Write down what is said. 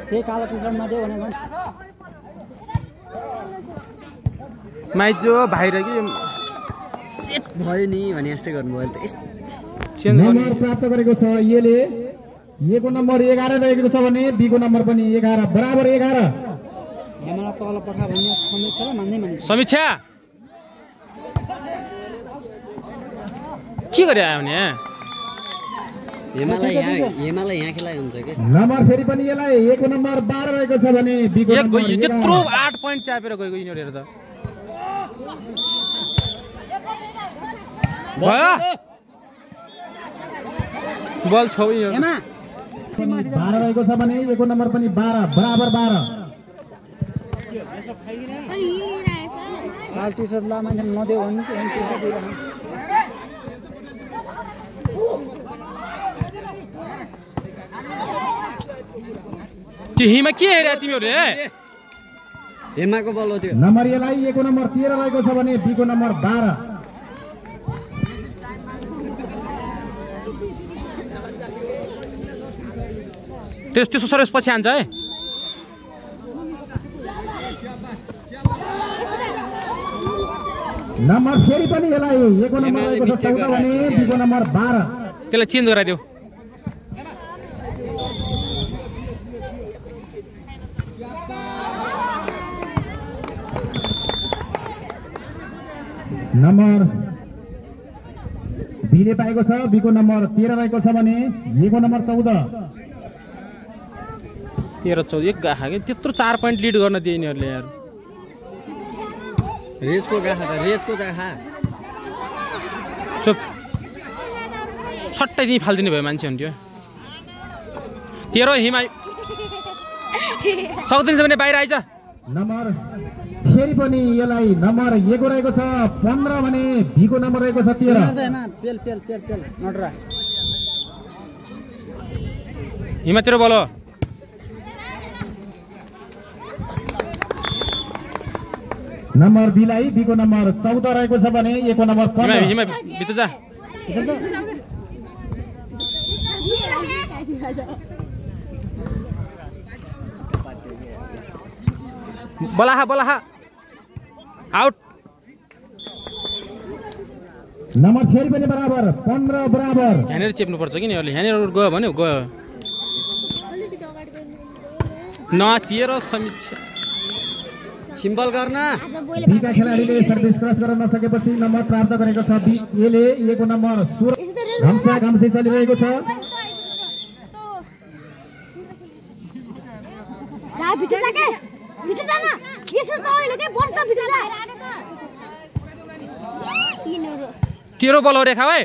त्यही कालो टी-सर्टमा दियो भने माइजो बाहिर कि सेट भयो नि भने जस्तै गर्नुभयो नम्बर प्राप्त गरेको छ यसले ए को नम्बर 11 रहेको छ भने बी को नम्बर पनि 11 बराबर 11 हेमाला तल पठा भन्ने समीक्षा मान्दै मान्दैन समीक्षा के गरे आयो भने हेमालाई यहाँ खेलाइ हुन्छ के नम्बर फेरि पनि यसलाई ए को नम्बर 12 रहेको छ भने बी को नम्बर त्यत्रो 8 पोइन्ट चापेर गएको यिनीहरु त भयो बल छ यो 12 रहेको छ भने ए को नम्बर पनि 12 बराबर 12 कालो टी-सर्ट ला मान्छे नदेऊ भने के एम टी-सर्ट दिइराख्नु त्यो हिमा के हेरे तिमीहरुले हेमाको बल हो त्यो नम्बर यसलाई ए को नम्बर 13 रहेको छ भने बी को नम्बर 12 त्यसो सर्भिस पछि आन्छ है नम्बर फेरि पनि यसलाई ए को नम्बर रहेको छ 14 भने बी को नम्बर 12 त्यसलाई चेन्ज गराइदेऊ नम्बर बीले पाएको छ बी को नम्बर 13 रहेको छ भने ए को नम्बर 14 13 14 गाखा के त्यत्रो 4 पोइन्ट लिड गर्न दिए यिनीहरुले यार रेजको गाखा चुप छट्टै दिई फाल्दिने भयो मान्छे हुन्थ्यो 13 हिमा सक्दिन्छ भने बाहिर आइज नम्बर फेरि पनि यसलाई नम्बर ए को रहेको छ 15 भने बी को नम्बर रहेको छ 13 पेल नटरा हिमा तेरो बोलो नम्बर बीलाई बी को नम्बर 14 रहेको छ भने ए को नम्बर 15 हिमा भित्र जा बलाहा आउट नम्बर फेरि पनि बराबर 15 बराबर यहाँनिर चेप्नु पर्छ कि नि अहिले यहाँनिर गयो भने गयो न 13 समीक्षा सिम्पल गर्न बीका खेलाडीले सर्भिस क्रस गर्न नसकेपछि नम्बर प्राप्त गरेको छ बी एले ए को नम्बर 16 घम्से चलिरहेको छ तेरो बल हो रेखा है